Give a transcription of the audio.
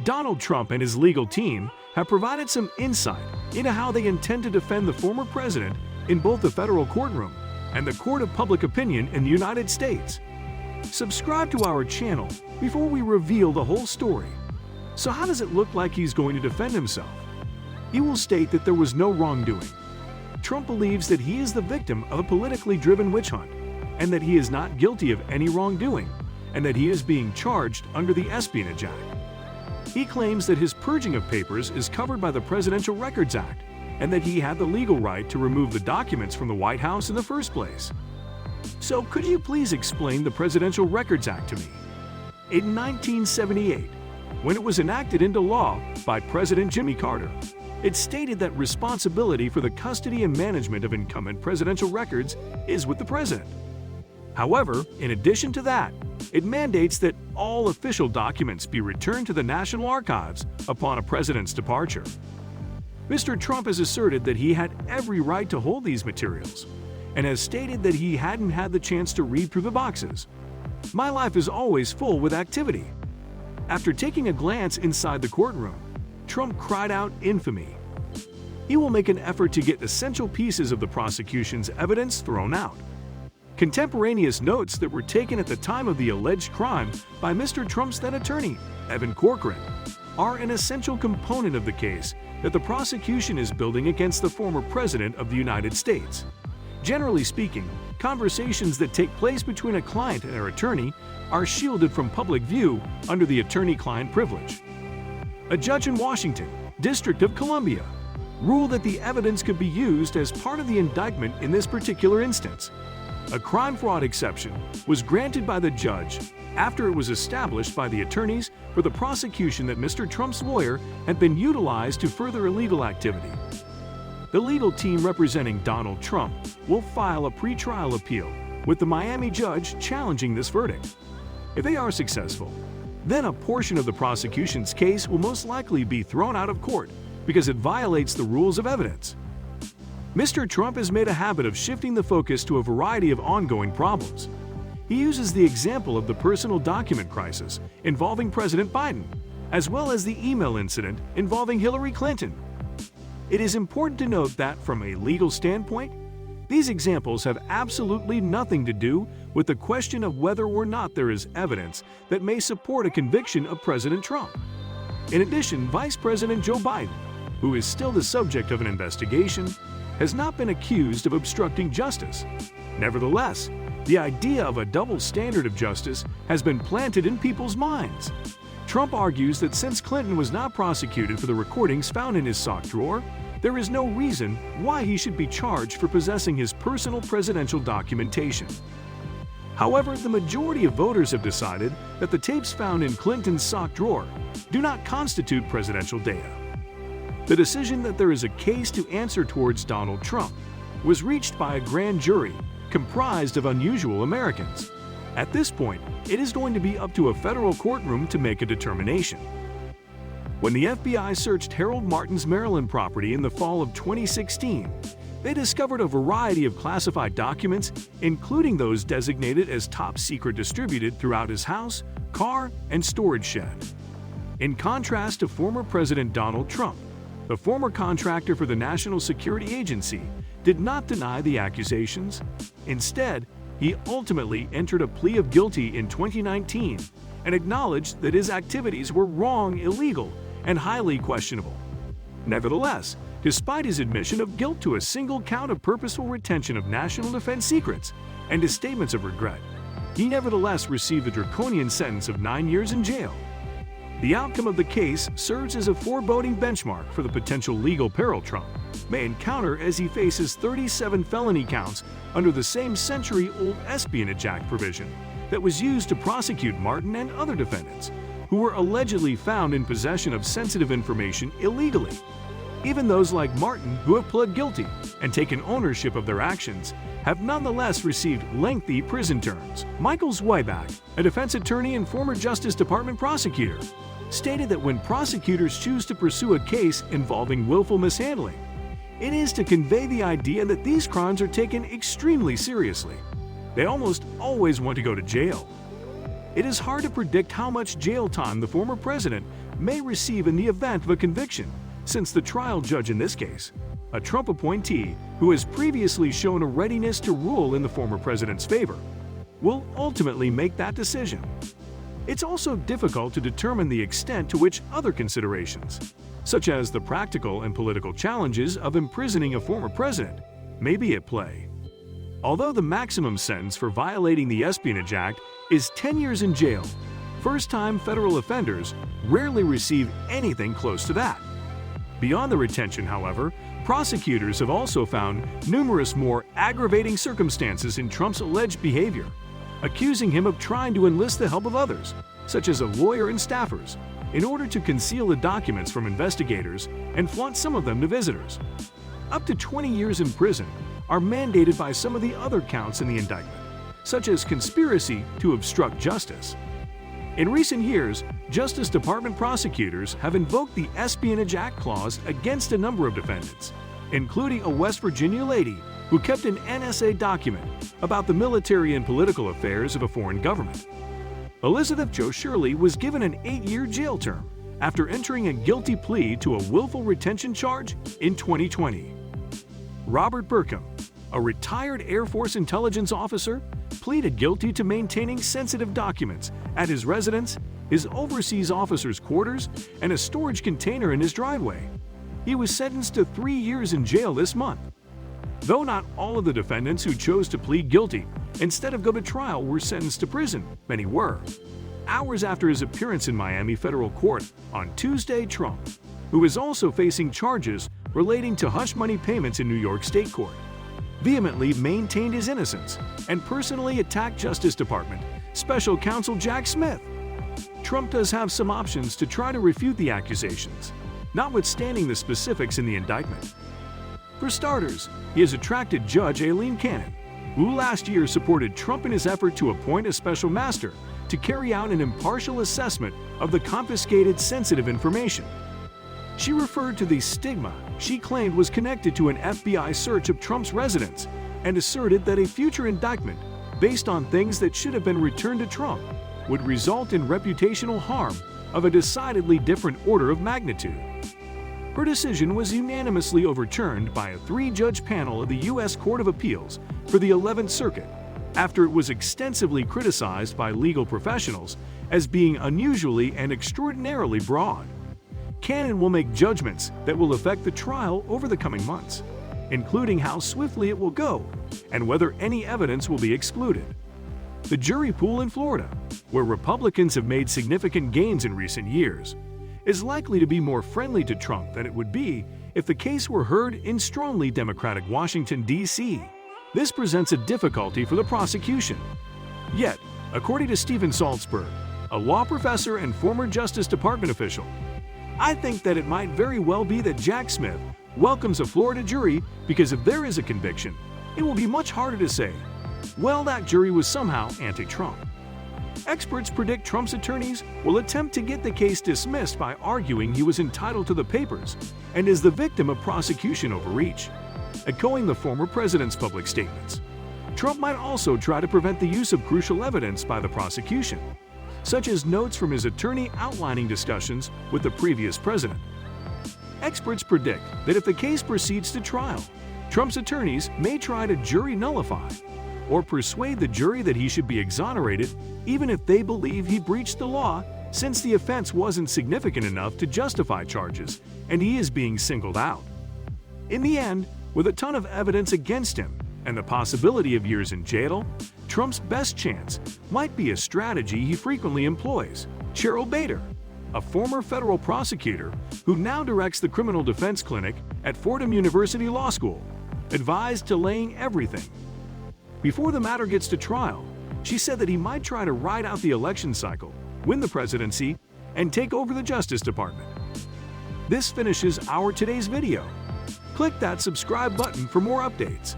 Donald Trump and his legal team have provided some insight into how they intend to defend the former president in both the federal courtroom and the court of public opinion in the United States. Subscribe to our channel before we reveal the whole story. So how does it look like he's going to defend himself? He will state that there was no wrongdoing. Trump believes that he is the victim of a politically driven witch hunt and that he is not guilty of any wrongdoing and that he is being charged under the Espionage Act. He claims that his purging of papers is covered by the Presidential Records Act and that he had the legal right to remove the documents from the White House in the first place. So could you please explain the Presidential Records Act to me? In 1978, when it was enacted into law by President Jimmy Carter, it stated that responsibility for the custody and management of incumbent presidential records is with the president. However, in addition to that, it mandates that all official documents be returned to the National Archives upon a president's departure. Mr. Trump has asserted that he had every right to hold these materials and has stated that he hadn't had the chance to read through the boxes. My life is always full with activity. After taking a glance inside the courtroom, Trump cried out infamy. He will make an effort to get essential pieces of the prosecution's evidence thrown out. Contemporaneous notes that were taken at the time of the alleged crime by Mr. Trump's then attorney, Evan Corcoran, are an essential component of the case that the prosecution is building against the former president of the United States. Generally speaking, conversations that take place between a client and their attorney are shielded from public view under the attorney-client privilege. A judge in Washington, District of Columbia, ruled that the evidence could be used as part of the indictment in this particular instance. A crime fraud exception was granted by the judge after it was established by the attorneys for the prosecution that Mr. Trump's lawyer had been utilized to further illegal activity. The legal team representing Donald Trump will file a pretrial appeal with the Miami judge challenging this verdict. If they are successful, then a portion of the prosecution's case will most likely be thrown out of court because it violates the rules of evidence. Mr. Trump has made a habit of shifting the focus to a variety of ongoing problems. He uses the example of the personal document crisis involving President Biden, as well as the email incident involving Hillary Clinton. It is important to note that from a legal standpoint, these examples have absolutely nothing to do with the question of whether or not there is evidence that may support a conviction of President Trump. In addition, Vice President Joe Biden, who is still the subject of an investigation, has not been accused of obstructing justice. Nevertheless, the idea of a double standard of justice has been planted in people's minds. Trump argues that since Clinton was not prosecuted for the recordings found in his sock drawer, there is no reason why he should be charged for possessing his personal presidential documentation. However, the majority of voters have decided that the tapes found in Clinton's sock drawer do not constitute presidential data. The decision that there is a case to answer towards Donald Trump was reached by a grand jury comprised of unusual Americans. At this point, it is going to be up to a federal courtroom to make a determination. When the FBI searched Harold Martin's Maryland property in the fall of 2016, they discovered a variety of classified documents, including those designated as top secret distributed throughout his house, car, and storage shed. In contrast to former President Donald Trump, the former contractor for the National Security Agency did not deny the accusations. Instead, he ultimately entered a plea of guilty in 2019 and acknowledged that his activities were wrong, illegal, and highly questionable. Nevertheless, despite his admission of guilt to a single count of purposeful retention of national defense secrets and his statements of regret, he nevertheless received a draconian sentence of 9 years in jail. The outcome of the case serves as a foreboding benchmark for the potential legal peril Trump may encounter as he faces 37 felony counts under the same century-old Espionage Act provision that was used to prosecute Martin and other defendants who were allegedly found in possession of sensitive information illegally. Even those like Martin who have pled guilty and taken ownership of their actions have nonetheless received lengthy prison terms. Michael Zweiback, a defense attorney and former Justice Department prosecutor, stated that when prosecutors choose to pursue a case involving willful mishandling, it is to convey the idea that these crimes are taken extremely seriously. They almost always want to go to jail. It is hard to predict how much jail time the former president may receive in the event of a conviction, since the trial judge in this case, a Trump appointee who has previously shown a readiness to rule in the former president's favor, will ultimately make that decision. It's also difficult to determine the extent to which other considerations, such as the practical and political challenges of imprisoning a former president, may be at play. Although the maximum sentence for violating the Espionage Act is 10 years in jail, first-time federal offenders rarely receive anything close to that. Beyond the retention, however, prosecutors have also found numerous more aggravating circumstances in Trump's alleged behavior, accusing him of trying to enlist the help of others, such as a lawyer and staffers, in order to conceal the documents from investigators and flaunt some of them to visitors. Up to 20 years in prison are mandated by some of the other counts in the indictment, such as conspiracy to obstruct justice. In recent years, Justice Department prosecutors have invoked the Espionage Act clause against a number of defendants, including a West Virginia lady who kept an NSA document about the military and political affairs of a foreign government. Elizabeth Jo Shirley was given an 8-year jail term after entering a guilty plea to a willful retention charge in 2020. Robert Burkham, a retired Air Force intelligence officer, pleaded guilty to maintaining sensitive documents at his residence, his overseas officers' quarters, and a storage container in his driveway. He was sentenced to 3 years in jail this month. Though not all of the defendants who chose to plead guilty instead of go to trial were sentenced to prison, many were. Hours after his appearance in Miami federal court on Tuesday, Trump, who is also facing charges relating to hush money payments in New York State Court, vehemently maintained his innocence and personally attacked Justice Department Special Counsel Jack Smith. Trump does have some options to try to refute the accusations, notwithstanding the specifics in the indictment. For starters, he has attracted Judge Aileen Cannon, who last year supported Trump in his effort to appoint a special master to carry out an impartial assessment of the confiscated sensitive information. She referred to the stigma she claimed was connected to an FBI search of Trump's residence and asserted that a future indictment based on things that should have been returned to Trump would result in reputational harm of a decidedly different order of magnitude. Her decision was unanimously overturned by a 3-judge panel of the U.S. Court of Appeals for the 11th Circuit after it was extensively criticized by legal professionals as being unusually and extraordinarily broad. Cannon will make judgments that will affect the trial over the coming months, including how swiftly it will go and whether any evidence will be excluded. The jury pool in Florida, where Republicans have made significant gains in recent years, is likely to be more friendly to Trump than it would be if the case were heard in strongly Democratic Washington, D.C. This presents a difficulty for the prosecution. Yet, according to Stephen Saltzberg, a law professor and former Justice Department official, I think that it might very well be that Jack Smith welcomes a Florida jury because if there is a conviction, it will be much harder to say, well, that jury was somehow anti-Trump. Experts predict Trump's attorneys will attempt to get the case dismissed by arguing he was entitled to the papers and is the victim of prosecution overreach, echoing the former president's public statements. Trump might also try to prevent the use of crucial evidence by the prosecution, such as notes from his attorney outlining discussions with the previous president. Experts predict that if the case proceeds to trial, Trump's attorneys may try to jury nullify or persuade the jury that he should be exonerated even if they believe he breached the law, since the offense wasn't significant enough to justify charges and he is being singled out. In the end, with a ton of evidence against him and the possibility of years in jail, Trump's best chance might be a strategy he frequently employs. Cheryl Bader, a former federal prosecutor who now directs the criminal defense clinic at Fordham University Law School, advised delaying everything. Before the matter gets to trial, she said that he might try to ride out the election cycle, win the presidency, and take over the Justice Department. This finishes our today's video. Click that subscribe button for more updates.